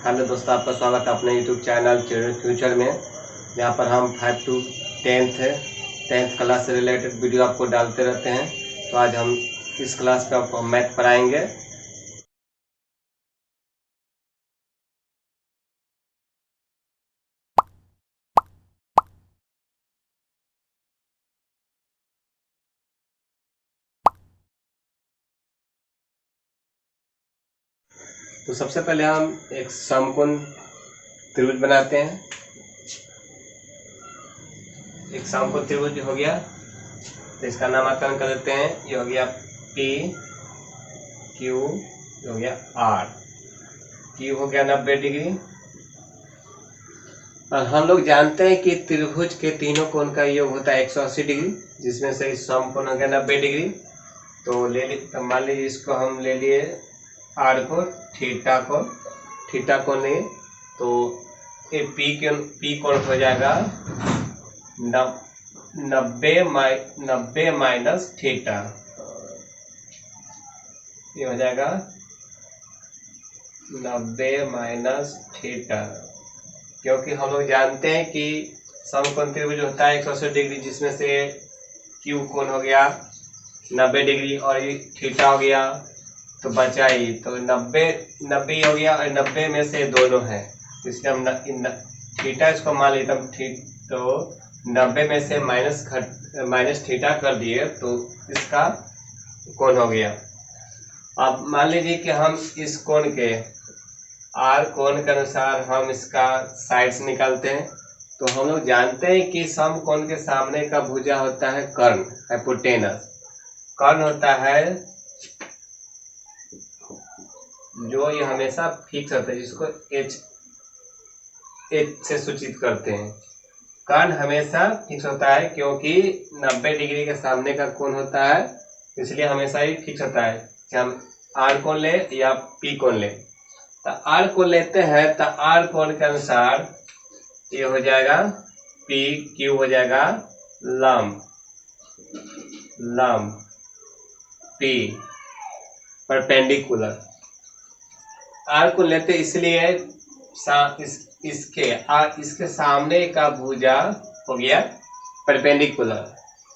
Hello दोस्तों, आपका स्वागत है अपने यूट्यूब चैनल चिल्ड्रन फ्यूचर में, जहाँ पर हम 5 to 10th क्लास से रिलेटेड वीडियो आपको डालते रहते हैं। तो आज हम इस क्लास में आपको मैथ पढ़ाएंगे। तो सबसे पहले हम एक समकोण त्रिभुज बनाते हैं। एक समकोण त्रिभुज हो गया, तो इसका नामकरण कर देते हैं। ये हो गया P, Q, हो गया R। Q हो गया 90 डिग्री। और हम लोग जानते हैं कि त्रिभुज के तीनों कोण का योग होता है 180 डिग्री, जिसमें से समकोण हो गया 90 डिग्री। तो मान लीजिए इसको हम ले लिए R को, थीटा को ले, तो ये P कोण हो जाएगा 90 माइनस थीटा। ये हो जाएगा 90 माइनस थीटा, क्योंकि हम लोग जानते हैं कि समकोण त्रिभुज होता है 180 डिग्री, जिसमें से Q कोण हो गया 90 डिग्री और ये थीटा हो गया, तो बचा ही तो 90 हो गया और 90 में से दोनों है, तो इसलिए हम थीटा इसको मान लेते हम। तो 90 में से माइनस थीटा कर दिए, तो इसका कोण हो गया। अब मान लीजिए कि हम इस कोण के आर कोण के अनुसार हम इसका साइड्स निकालते हैं। तो हम लोग जानते हैं कि समकोण के सामने का भुजा होता है कर्ण, हाइपोटेनस। कर्ण होता है जो ये हमेशा फिक्स होता है, जिसको एच से सूचित करते हैं। कर्ण हमेशा फिक्स होता है, क्योंकि 90 डिग्री के सामने का कोण होता है, इसलिए हमेशा ही फिक्स होता है। चाहे हम आर कोण ले या पी कोण ले, तो आर कोण लेते हैं तो आर कोण के अनुसार ये हो जाएगा पी क्यू हो जाएगा लंब पी परपेंडिकुलर। आर को लेते इसलिए इसके सामने का भुजा हो गया परपेंडिकुलर,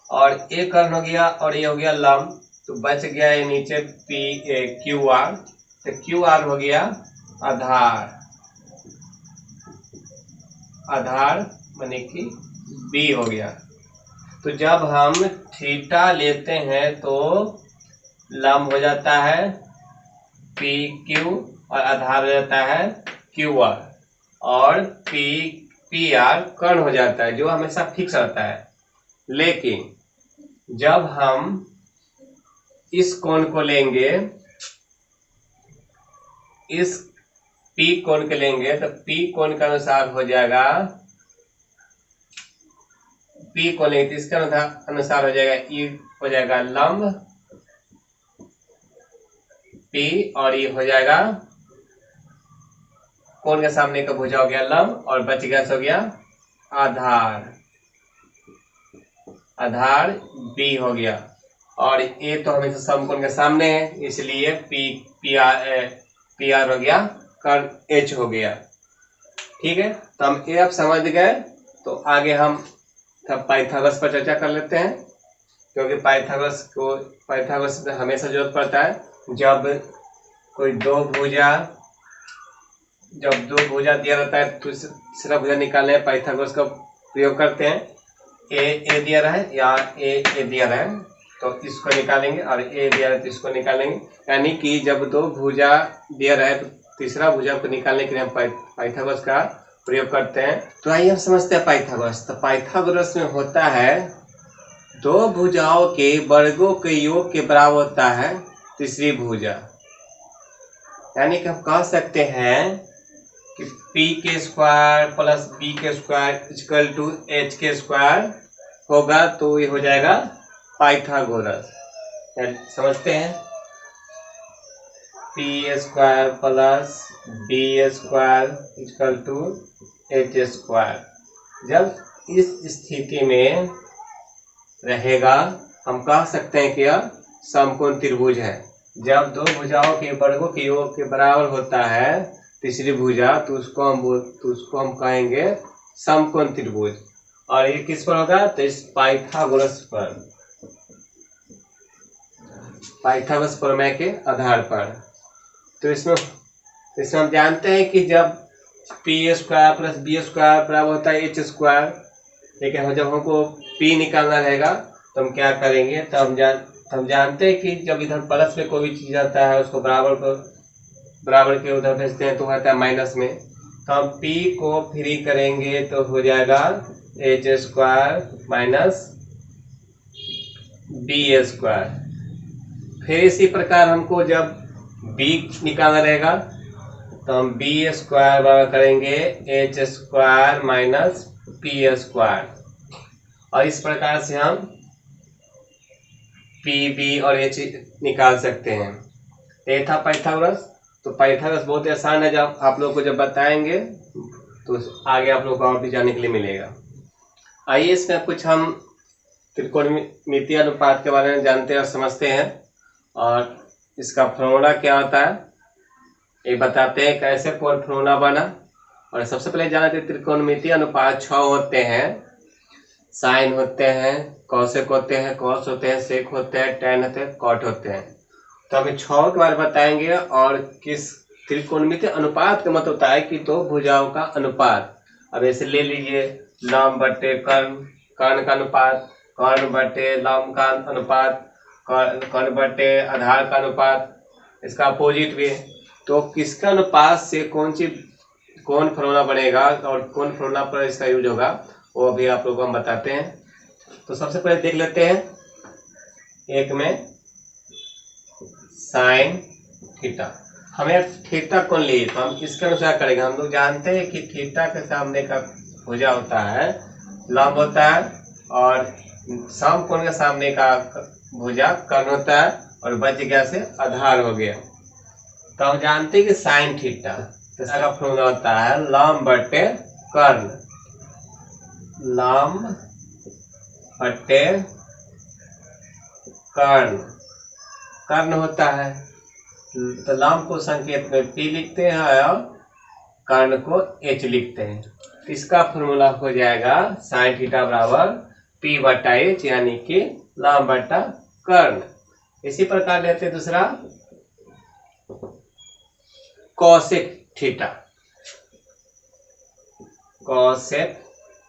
और ये कर्ण हो गया और ये हो गया लंब, तो बच गया ये नीचे क्यू आर। तो क्यू आर हो गया आधार माने कि बी हो गया। तो जब हम थीटा लेते हैं तो लंब हो जाता है पी क्यू और आधार हो जाता है क्यू आर, और पी आर कर्ण हो जाता है, जो हमेशा फिक्स रहता है। लेकिन जब हम इस कोण को लेंगे, इस पी कोण के लेंगे, तो पी कोण के अनुसार हो जाएगा, पी को लेंगे तो इसके अनुसार हो जाएगा ई हो जाएगा लंब पी, और ये हो जाएगा कोण के सामने का भुजा हो गया लंब, और बच गया हो गया आधार बी हो गया। और ए तो हमेशा समकोण के सामने है, इसलिए पी आर हो गया, कर्ण एच हो गया। ठीक है, तो हम ए अब समझ गए। तो आगे हम पाइथागोरस पर चर्चा कर लेते हैं, क्योंकि पाइथागोरस में हमेशा जरूरत पड़ता है। जब दो भुजा दिया रहता है, तो तीसरा भुजा निकालने पाइथागोरस का प्रयोग करते हैं। ए दिया रहा है या ए दिया रहा है तो इसको निकालेंगे, और ए दिया रहा है तो इसको निकालेंगे। यानी कि जब दो भुजा दिया रहा है तो तीसरा भुजा को निकालने के लिए हम पाइथागोरस का प्रयोग करते हैं। तो आइए हम समझते हैं पाइथागोरस। तो पाइथागोरस में होता है दो भुजाओं के वर्गों के योग के बराबर होता है तीसरी भुजा। यानी कि हम कह सकते हैं कि पी के स्क्वायर प्लस बी के स्क्वायर इक्वल टू एच के स्क्वायर होगा, तो ये हो जाएगा पाइथागोरस। समझते हैं, p square plus b square equal to h square. जब इस स्थिति में रहेगा, हम कह सकते हैं कि यह समकोण त्रिभुज है। जब दो भुजाओं के वर्गों के योग के बराबर होता है, तीसरी भुजा, तो उसको हम कहेंगे समकोण त्रिभुज। और ये किस पर होगा, तो इस पाइथागोरस प्रमेय के आधार पर। तो इसमें हम जानते हैं कि जब p square plus b square बराबर होता है एच स्क्वायर, लेकिन जब हमको पी निकालना रहेगा तो हम क्या करेंगे, तो हम जानते हैं कि जब इधर प्लस में कोई भी चीज आता है उसको बराबर के उधर भेजते हैं तो होता है माइनस में। तो हम p को फ्री करेंगे तो हो जाएगा h square minus b square. फिर इसी प्रकार हमको जब b निकालना रहेगा तो हम बी स्क्वायर बराबर करेंगे H square minus P square. और इस प्रकार से हम पी बी और एच निकाल सकते हैं। ये था पाइथागोरस। तो पाइथागोरस बहुत आसान है, जब आप लोग को जब बताएंगे तो आगे आप लोग को और भी जानने के लिए मिलेगा। आइए इसमें कुछ हम त्रिकोणमितीय अनुपात के बारे में जानते हैं और समझते हैं, और इसका फॉर्मूला क्या होता है ये बताते हैं, कैसे कोण फॉर्मूला बना। और सबसे पहले जानते हैं त्रिकोणमितीय अनुपात 6 होते हैं, साइन होते हैं, कॉसेक होते हैं, कॉस होते हैं, सेक होते हैं, टैन होते हैं, कॉट होते हैं। तो हम 6 के बारे में बताएंगे। और किस त्रिकोणमितीय अनुपात का मतलब होता है कि तो भुजाओं का अनुपात। अब ऐसे ले लीजिए लंब बटे कर्ण, कर्ण का अनुपात, कर्ण बटे लंब का अनुपात, कर्ण बटे आधार का अनुपात, इसका अपोजिट भी है। तो किसका अनुपात से कौन फॉर्मूला बनेगा और कौन फॉर्मूला पर इसका यूज होगा वो अभी आप लोगों को हम बताते हैं। तो सबसे पहले देख लेते हैं, एक में साइन थीटा, हमें थीटा कौन लिए तो हम किसके अनुसार करेंगे। हम लोग जानते हैं कि थीटा के सामने का भुजा होता है लंब होता है, और समकोण के सामने का भुजा कर्ण होता है, और बच गया से आधार हो गया। तो हम जानते हैं कि साइन थीटा, तो इसका फॉर्मूला होता है लंब बटे कर्ण, लंब बटे कर्ण होता है। तो लंब को संकेत में p लिखते हैं और कर्ण को h लिखते हैं। तो इसका फॉर्मूला हो जाएगा साइन थीटा बराबर p बटा h, यानी कि लंब बटा कर्ण। इसी प्रकार लेते हैं दूसरा कॉसेक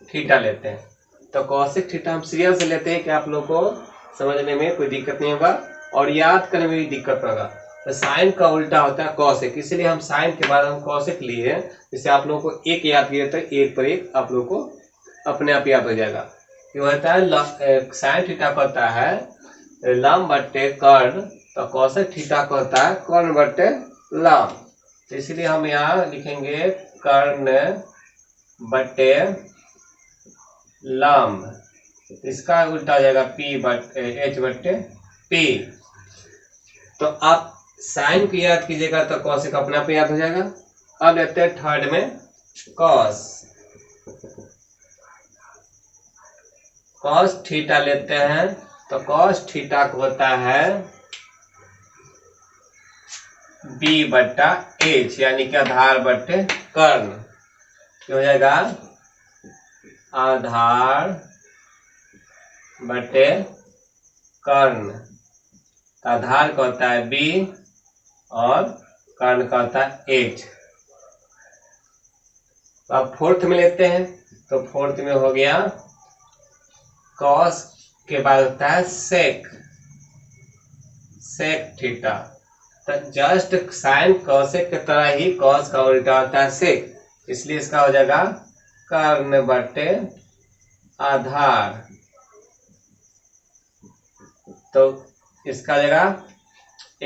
थीटा लेते हैं। तो कॉसेक थीटा हम सीरियल से लेते हैं कि आप लोग को समझने में कोई दिक्कत नहीं होगा और याद करने में भी दिक्कत होगा। तो साइन का उल्टा होता है कॉसेक, इसलिए हम साइन के बाद हम कॉसेक लिए हैं, जिससे आप लोगों को एक याद किया तो एक पर एक आप लोग को अपने आप याद हो जाएगा। ये होता है साइन थीटा को होता है लंब बटे कर्ण, तो कॉसेक थीटा को होता है कर्ण बटे लंब। तो इसलिए हम यहाँ लिखेंगे कर्ण बटे लंब, इसका उल्टा हो जाएगा एच बटे पी। तो आप साइन को याद कीजिएगा तो कॉसेक अपने आप याद हो जाएगा। अब लेते हैं थर्ड में कॉस थीटा लेते हैं। तो कॉस थीटा को होता है बी बटा एच, यानी कि आधार बटे कर्ण। तो हो जाएगा आधार बटे कर्ण, आधार का होता है बी और कर्ण का होता है एच। तो अब फोर्थ में लेते हैं। तो फोर्थ में हो गया कॉस के बाद होता है सेक थीटा। तो जस्ट साइन कॉसेक की तरह ही कॉस का उल्टा होता है सेक, इसलिए इसका हो जाएगा कर्ण बटे आधार। तो इसका जगह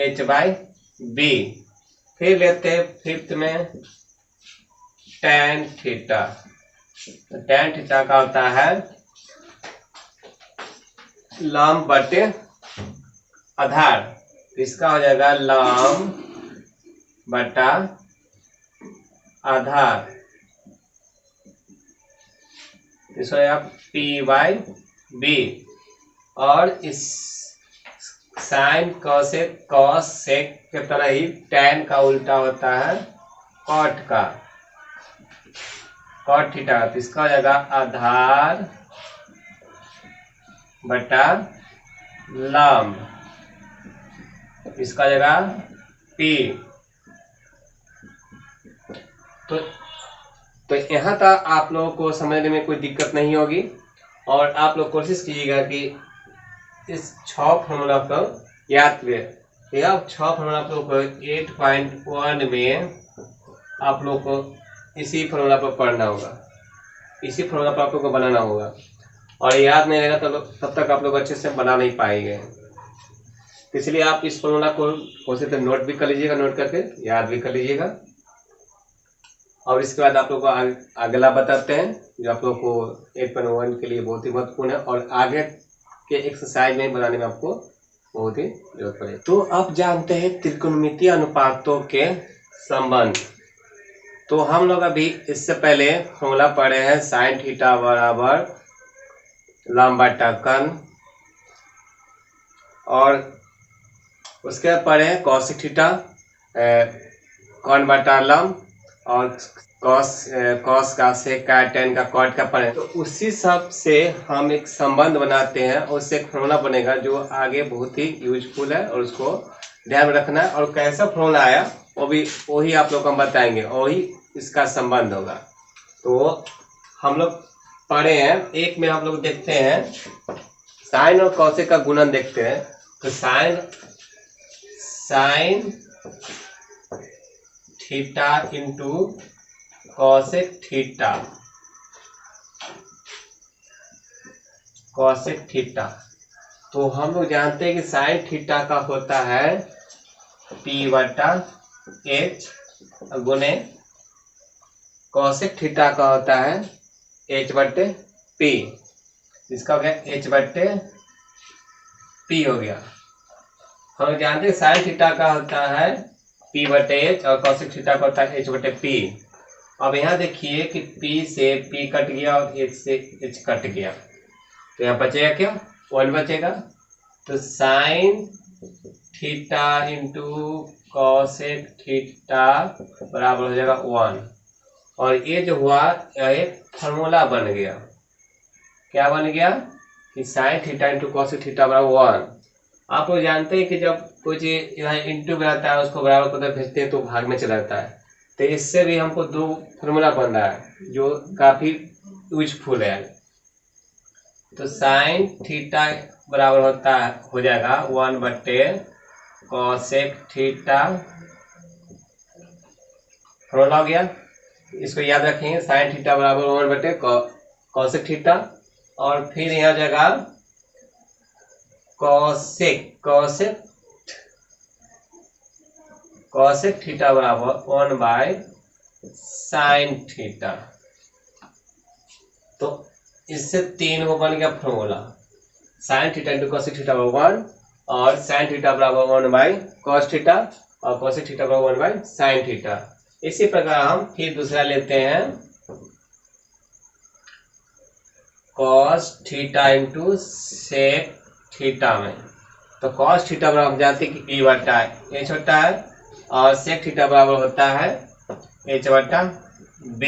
एच बाई बी। फिर लेते हैं फिफ्थ में टैन थीटा। तो टैन थीटा का होता है लंब बटे आधार, इसका हो जाएगा लंब बटा आधार, इसको हो जाएगा पी बाई बी। और इस साइन कॉस सेक के तरह ही टैन का उल्टा होता है कॉट थीटा, तो इसका हो जाएगा आधार बटा लंब, इसका जगह P। तो यहाँ तक आप लोगों को समझने में कोई दिक्कत नहीं होगी, और आप लोग कोशिश कीजिएगा कि इस 6 फॉर्मूला को याद करें। यह 6 फॉर्मूला आप लोग को 8.1 में आप लोग को इसी फॉर्मूला पर पढ़ना होगा, इसी फॉर्मूला पर आप लोग को बनाना होगा, और याद नहीं रहेगा तब तक आप लोग अच्छे से बना नहीं पाएंगे। इसलिए आप इस फॉर्मूला को हो सकते नोट भी कर लीजिएगा, नोट करके याद भी कर लीजिएगा। और इसके बाद आप लोग को अगला बताते हैं जो आप लोग को 8.1 के लिए बहुत ही महत्वपूर्ण है, और आगे के एक्सरसाइज में बनाने में आपको बहुत ही जरूरत पड़ेगी। तो आप जानते हैं त्रिकोणमितीय अनुपातों के संबंध। तो हम लोग अभी इससे पहले फॉर्मूला पढ़े हैं साइन थीटा बराबर लंब बटा कर्ण, और उसके बाद पढ़े हैं कॉस थीटा कर्ण बटा लंब, और कॉस का सेक का टेन का कॉट का पढ़े। तो उसी सब से हम एक संबंध बनाते हैं, और उससे एक फॉर्मूला बनेगा जो आगे बहुत ही यूजफुल है, और उसको ध्यान में रखना है। और कैसा फॉर्मूला आया वही आप लोग को हम बताएंगे, और वही इसका संबंध होगा। तो हम लोग पढ़े हैं, एक में हम लोग देखते हैं साइन और कॉसेक का गुणन देखते हैं। तो sine theta into cosec theta, तो हम लोग जानते हैं कि साइन थीटा का होता है P बटा H गुने कॉसेक थीटा का होता है H बटे P। इसका हो गया H बटे P हो गया। हम जानते हैं साइन थीटा का होता है P बटे H, और कॉसेक थीटा का होता है H बटे P। अब यहाँ देखिए कि P से P कट गया और H से H कट गया, तो यहाँ बचेगा क्या? 1 बचेगा। तो sine theta into cosec theta बराबर हो जाएगा 1, और ये जो हुआ एक फार्मूला बन गया। क्या बन गया? कि sign theta into cosec theta बराबर 1। आप लोग जानते हैं कि जब कोई चीज यहाँ इंटू में आता है उसको बराबर को भेजते हैं तो भाग में चला जाता है। तो इससे भी हमको 2 फार्मूला बन रहा है जो काफी यूजफुल है। तो साइन थीटा बराबर हो जाएगा 1 बटे कॉसेक थीटा, फार्मूला हो गया। इसको याद रखेंगे, साइन थीटा बराबर 1 बटे कॉसेक थीटा, और फिर यहाँ जगह कॉसेक थीटा बराबर 1 बाय साइन थीटा। तो इससे 3 को बन गया formula, sign theta into cosec theta बराबर 1, और साइन थीटा बराबर 1 बाय कॉस थीटा, और कॉसेक थीटा बराबर 1 बाय साइन थीटा। इसी प्रकार हम फिर दूसरा लेते हैं cos theta into sec theta में। तो कॉस थीटा बराबर हम जानते हैं कि P बटा H होता है, और सेक थीटा बराबर होता है H बटा B।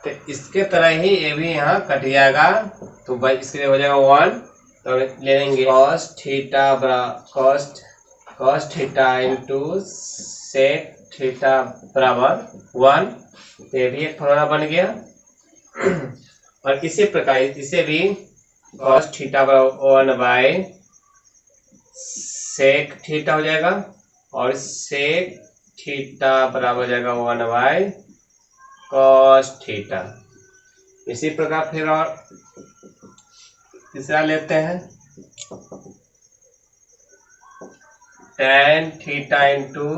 तो इसके तरह ही ये भी यहाँ कट जाएगा, तो भाई इसके लिए हो जाएगा 1। तो ले लेंगे cos theta into sec theta बराबर 1, तो ये भी एक फॉर्मूला बन गया। और इसी प्रकार इसे भी कॉस थीटा बराबर 1 बाय सेक थीटा हो जाएगा, और सेक थीटा बराबर हो जाएगा 1 बाय कॉस थीटा। इसी प्रकार फिर और तीसरा लेते हैं tan theta into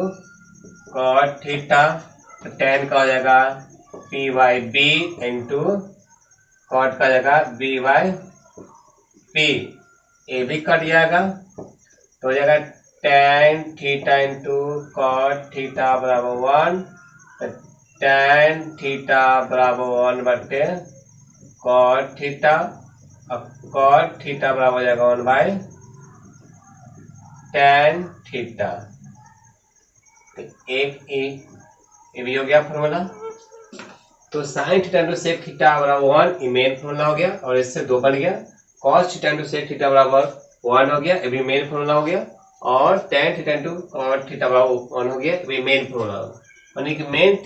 cot theta. तो tan का हो जाएगा P by B into cot का हो जाएगा B बाई P, ये भी कट जाएगा। तो हो जाएगा tan theta into cot theta बराबर 1, tan थीटा बराबर 1 बटे कॉट थीटा, अब कॉट थीटा बराबर हो जाएगा 1 बाय tan थीटा। तो ये भी हो गया फॉर्मूला। तो sine theta into sec theta बराबर 1 ये मेन फॉर्मूला हो गया और इससे 2 बन गया। Cos theta into sec theta बराबर 1 हो गया, ये भी मेन फॉर्मूला हो गया। और tan theta into cot theta बराबर 1 हो गया, ये भी मेन फॉर्मूला होगा। यानी कि मेन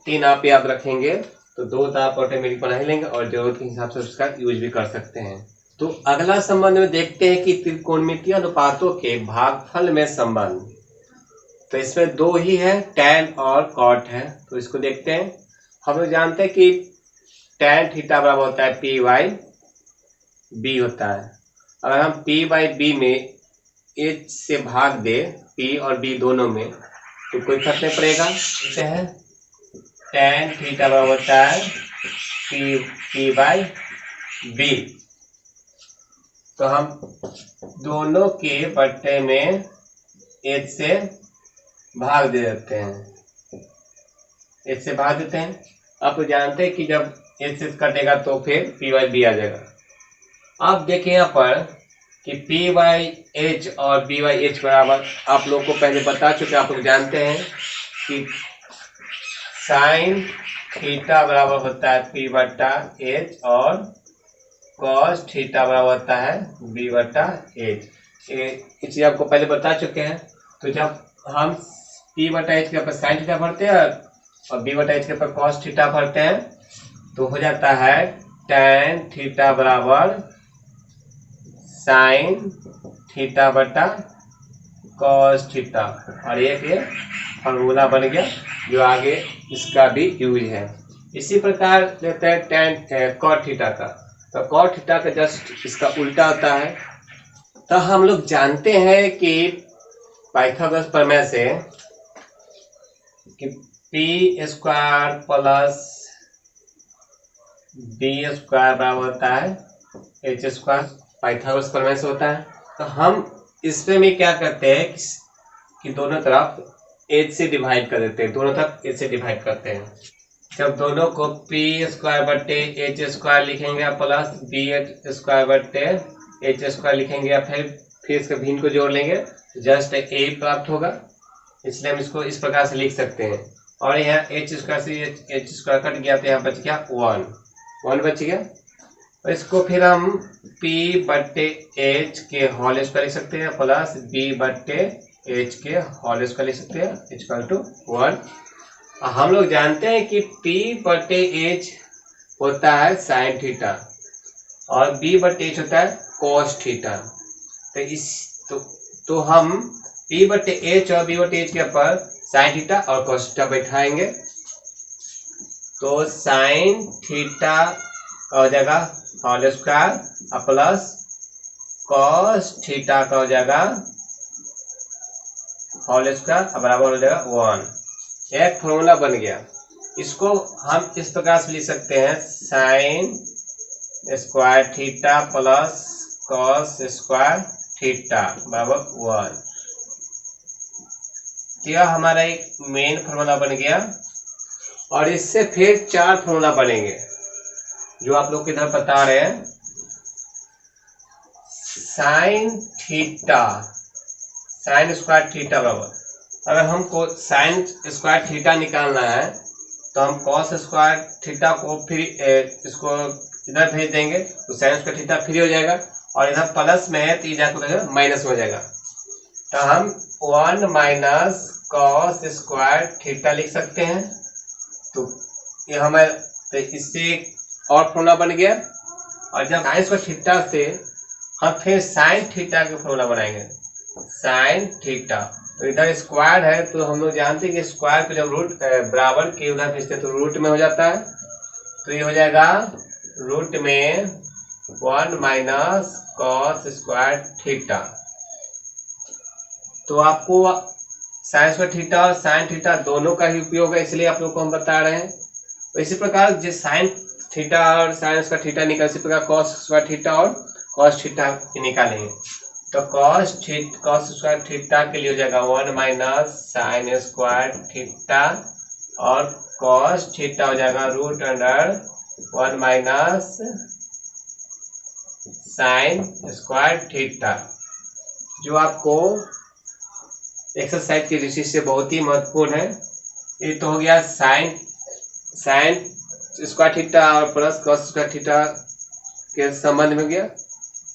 तीन आप याद रखेंगे तो 2 तो आप ऑटोमेटिक बना ही लेंगे और जरूरत के हिसाब से उसका यूज भी कर सकते हैं। तो अगला संबंध में देखते हैं कि त्रिकोणमितीय अनुपातों के भागफल में संबंध। तो इसमें 2 ही है, tan और cot है। तो इसको देखते हैं। हम लोग जानते हैं कि tan थीटा बराबर होता है p बाई b होता है। अगर हम p बाई b में h से भाग दे p और b दोनों में तो कोई फर्क नहीं पड़ेगा। देखते हैं tan थीटा बराबर होता है p बाई b। तो हम दोनों के बट्टे में h से भाग दे देते हैं, h से भाग देते हैं। आप तो जानते हैं कि जब h से कटेगा तो फिर p बाई b आ जाएगा। अब देखिए यहाँ पर कि p बाई h और b बाई h बराबर, आप लोग को पहले बता चुके, आप लोग जानते हैं कि साइन थीटा बराबर होता है p बटा h और कॉस थीटा बराबर होता है b बटा h। ये चीज आपको पहले बता चुके हैं। तो जब हम p बटा h के ऊपर साइन थीटा भरते हैं और b बटा h के ऊपर कॉस थीटा भरते हैं तो हो जाता है tan थीटा बराबर साइन थीटा बटा कॉस थीटा, और एक ये फॉर्मूला बन गया जो आगे इसका भी यूज है। इसी प्रकार लेते हैं tan कॉट थीटा का। तो कॉट थीटा का जस्ट इसका उल्टा होता है। तो हम लोग जानते हैं कि पाइथागोरस प्रमेय से कि p square plus b square बराबर होता है h स्क्वायर, पाइथागोरस प्रमेय से होता है। तो हम इसमें भी क्या करते हैं कि दोनों तरफ h से डिवाइड कर देते हैं, दोनों तरफ h से डिवाइड करते हैं। जब दोनों को p स्क्वायर बट्टे h स्क्वायर लिखेंगे प्लस b स्क्वायर बट्टे h स्क्वायर लिखेंगे या फिर इसके भिन्न को जोड़ लेंगे तो जस्ट a प्राप्त होगा। इसलिए हम इसको इस प्रकार से लिख सकते हैं। और यहाँ h स्क्वायर से h स्क्वायर कट गया तो यहाँ बच गया 1 बच गया। और इसको फिर हम p बट्टे h के होल स्क्वायर लिख सकते हैं प्लस b बट्टे h के होल स्क्वायर लिख सकते हैं इक्वल टू 1। हम लोग जानते हैं कि p बट्टे h होता है साइन थीटा और b बट्टे h होता है कॉस थीटा। तो हम p बट्टे h और b बट्टे h के ऊपर साइन थीटा और कॉस थीटा बैठाएंगे तो साइन थीटा का हो जाएगा whole square plus cos theta का हो जाएगा होल स्क्वायर बराबर हो जाएगा 1। एक फॉर्मूला बन गया। इसको हम इस प्रकार से लिख सकते हैं sign square theta plus cos square theta बराबर 1। यह हमारा एक मेन फॉर्मूला बन गया और इससे फिर 4 फॉर्मूला बनेंगे जो आप लोग इधर बता रहे हैं। Sine theta sine square theta बराबर, अगर हमको साइन स्क्वायर थीटा निकालना है तो हम कॉस स्क्वायर थीटा को फिर इसको इधर भेज देंगे तो साइन स्क्वायर थीटा फ्री हो जाएगा और इधर प्लस में है तो इधर माइनस हो जाएगा। तो हम 1 माइनस कॉस स्क्वायर थीटा लिख सकते हैं। तो ये हमारे तो इससे और फॉर्मूला बन गया। और जब साइन स्क्वायर थीटा से हम फिर साइन थीटा के फॉर्मूला बनाएंगे साइन थीटा। तो इधर स्क्वायर है तो हम लोग जानते हैं कि स्क्वायर को जब रूट बराबर के उधर भेजते तो रूट में हो जाता है। तो ये हो जाएगा रूट में 1 माइनस कॉस स्क्वायर थीटा। तो आपको साइन स्क्वायर थीटा और साइन थीटा दोनों का ही उपयोग है, इसलिए आप लोग को हम बता रहे हैं। तो इसी प्रकार जो साइन थीटा और साइन स्क्वायर थीटा निकाल, इसी प्रकार कॉस स्क्वायर थीटा और कॉस थीटा निकालेंगे। तो कॉस स्क्वायर थीटा के लिए हो जाएगा 1 माइनस साइन स्क्वायर थीटा और कॉस थीटा हो जाएगा root under 1 minus sine square theta, जो आपको एक्सरसाइज की दृष्टि से बहुत ही महत्वपूर्ण है। ये तो हो गया साइन स्क्वायर थीटा और प्लस कॉस स्क्वायर थीटा के संबंध में गया।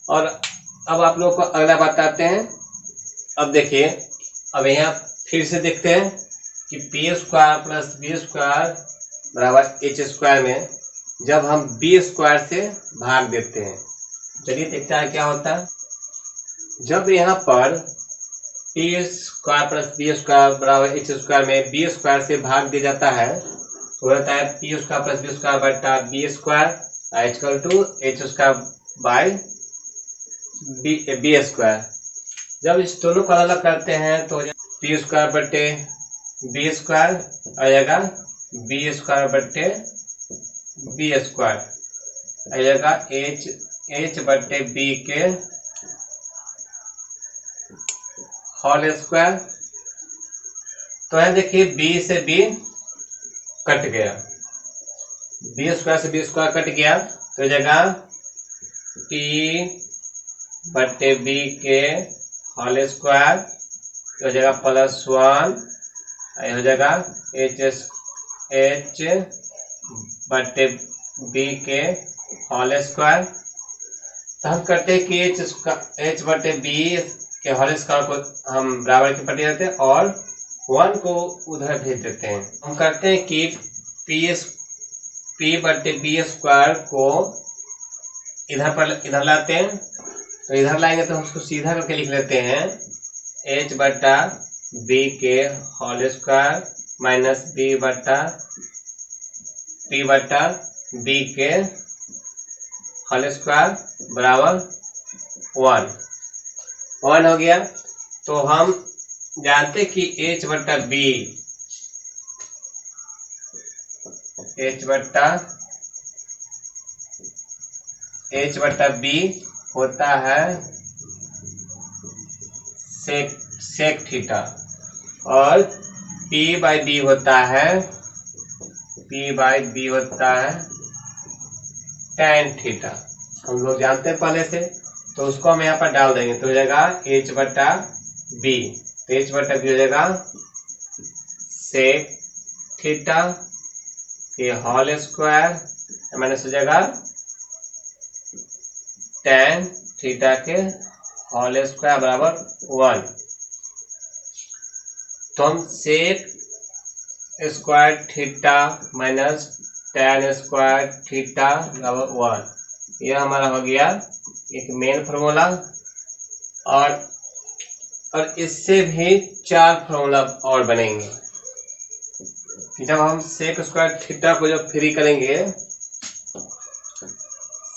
और अब आप लोग को अगला बताते हैं। अब देखिए, अब यहाँ फिर से देखते हैं कि p square plus b square बराबर एच स्क्वायर में जब हम बी स्क्वायर से भाग देते हैं, चलिए देखते हैं क्या होता है। जब यहाँ पर p square plus b square बराबर एच स्क्वायर में बी स्क्वायर से भाग दिया जाता है तो रहता है p square plus b square बटा b square equal to h square by b square. जब इस दोनों को अलग करते हैं तो पी स्क्वायर बटे बी स्क्वायर आ जाएगा बी स्क्वायर बटे बी स्क्वायर आ जाएगा एच बटे बी के होल स्क्वायर। तो है देखिए बी से बी कट गया, बी स्क्वायर से बी स्क्वायर कट गया तो जगह पी बटे बी के होल स्क्वायर हो जाएगा प्लस 1 हो जाएगा एच बटे बी के होल स्क्वायर। तो हम करते हैं कि एच बटे बी के होल स्क्वायर को हम बराबर के पट्टी देते हैं और 1 को उधर भेज देते हैं। हम करते हैं कि पी बटे बी स्क्वायर को इधर लाते हैं। तो इधर लाएंगे तो हम उसको सीधा करके लिख लेते हैं एच बटा बी के होल स्क्वायर माइनस पी बटा बी के होल स्क्वायर बराबर 1 हो गया। तो हम जानते कि एच बटा बी होता है सेक थीटा और पी बाई बी होता है tan थीटा। हम लोग जानते हैं पहले से, तो उसको हम यहाँ पर डाल देंगे तो हो जाएगा एच बटा बी। तो एच बटा बी हो जाएगा सेक थीटा के होल स्क्वायर माइनस हो जाएगा tan थीटा के होल स्क्वायर बराबर 1। तो हम sec square theta minus tan square theta बराबर 1, यह हमारा हो गया एक मेन फार्मूला। और इससे भी 4 फार्मूला और बनेंगे कि जब हम सेक स्क्वायर थीटा को जब फ्री करेंगे,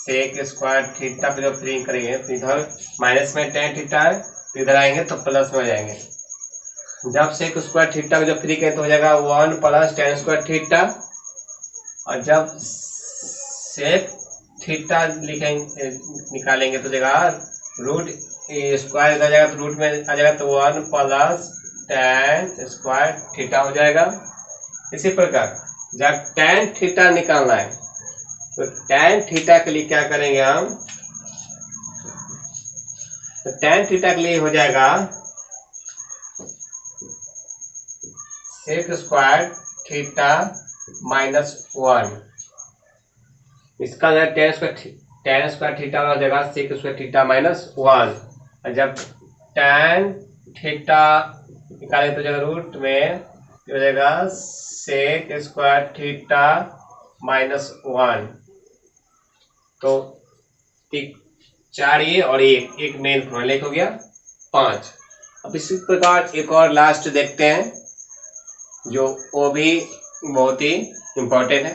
सेक स्क्वायर थीटा को जब फ्री करेंगे तो इधर माइनस में tan थीटा है तो इधर आएंगे तो प्लस में हो जाएंगे। जब सेक स्क्वायर थीटा को जब फ्री करें तो हो जाएगा 1 प्लस tan स्क्वायर थीटा। और जब सेक थीटा लिखेंगे निकालेंगे तो जगह रूट स्क्वायर आ जाएगा तो रूट में आ जाएगा तो 1 प्लस tan स्क्वायर थीटा हो जाएगा। इसी प्रकार जब tan थीटा निकालना है तो tan थीटा के लिए क्या करेंगे हम, तो tan थीटा के लिए हो जाएगा सेक स्क्वायर थीटा माइनस 1। इसका tan स्क्वायर थीटा हो जाएगा सेक स्क्वायर थीटा माइनस 1। और जब tan थीटा निकालें तो जगह रूट में हो जाएगा सेक स्क्वायर थीटा माइनस 1। तो 4 ये और एक मेन फार्मूला हो गया 5। अब इसी प्रकार एक और लास्ट देखते हैं जो वो भी बहुत ही इम्पोर्टेंट है।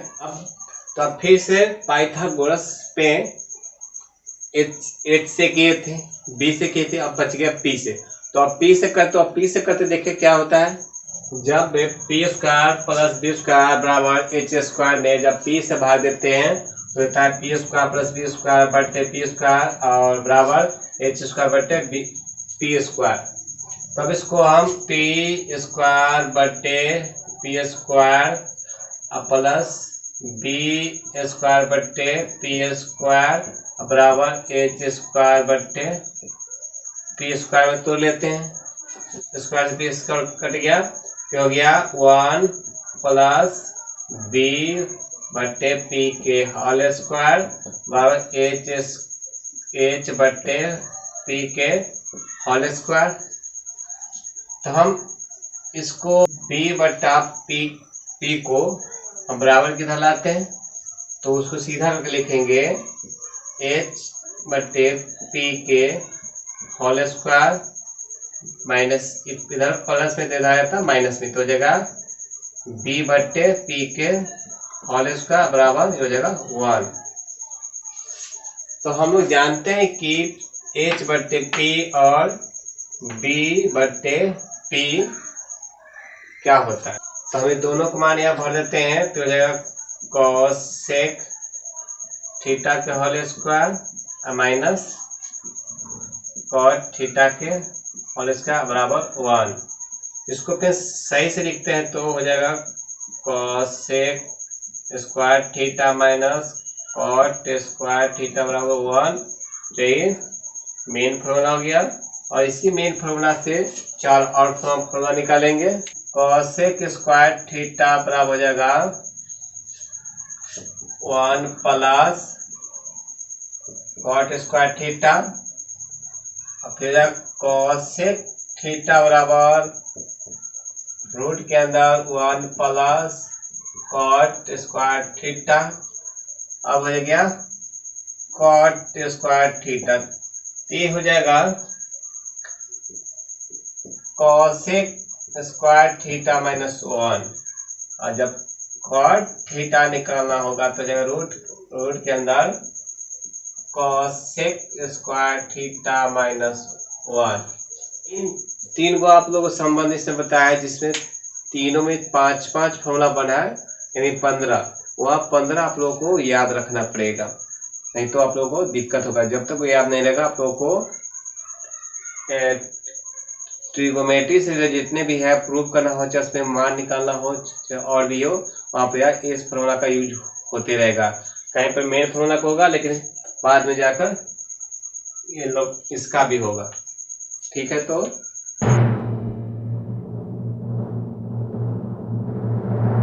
अब फिर से पाइथागोरस पे एच से किए थे, बी से किए थे, अब बच गया पी से। तो अब पी से करते देखिए क्या होता है। जब p square plus b square बराबर एच स्क्वायर में जब पी से भाग देते हैं तो होता है p square plus b square बटे पी स्क्वायर और बराबर एच स्क्वायर बटे पी स्क्वायर। तब इसको हम पी स्क्वायर बटे p square plus b square बटे पी स्क्वायर बराबर एच स्क्वायर बटे पी स्क्वायर में तोड़ लेते हैं। स्क्वायर से पी स्क्वायर कट गया तो हो गया 1 प्लस बी बटे पी के होल स्क्वायर बराबर एच बटे पी के होल स्क्वायर। तो हम इसको बी बटा पी को हम बराबर किधर लाते हैं, तो उसको सीधा करके लिखेंगे एच बटे पी के होल स्क्वायर माइनस, इधर प्लस में दे रहा था माइनस में, तो हो जाएगा बी बटे पी के होल स्क्वायर बराबर हो जाएगा 1। तो हम लोग जानते हैं कि एच बटे पी और बी बटे पी क्या होता है, तो हमें दोनों को मान यहाँ भर देते हैं, तो हो जाएगा कोसेक थीटा के whole square minus cot theta के होल स्क्वायर बराबर 1। इसको फिर सही से लिखते हैं तो हो जाएगा cosec square theta minus cot square theta बराबर 1। तो ये मेन फॉर्मूला हो गया, और इसी मेन फॉर्मूला से 4 और फॉर्मूला निकालेंगे। कोसेक स्क्वायर थीटा बराबर हो जाएगा 1 प्लस कॉट स्क्वायर थीटा, और फिर कोसेक थीटा बराबर रूट के अंदर 1 प्लस कॉट स्क्वायर थीटा। अब हो गया कॉट स्क्वायर थीटा, ये हो जाएगा कोसेक स्क्वायर थीटा माइनस 1, और जब कॉट थीटा निकालना होगा तो जगह रूट के अंदर कोसेक स्क्वायर थीटा माइनस 1। इन 3 को आप लोगों को संबंध इसमें बताया, जिसमें तीनों में 5-5 फॉर्मूला बना है, यानी 15। वह 15 आप लोगों को याद रखना पड़ेगा, नहीं तो आप लोगों को दिक्कत होगा। जब तक वो याद नहीं रहेगा आप लोगों को ट्रिगोमेट्री से जितने भी है प्रूव करना हो, चाहे उसमें मान निकालना हो, चाहे और भी हो, वहाँ पे यार इस फॉर्मूला का यूज होते रहेगा। कहीं पर मेन फॉर्मूला का होगा, लेकिन बाद में जाकर ये लोग इसका भी होगा। ठीक है, तो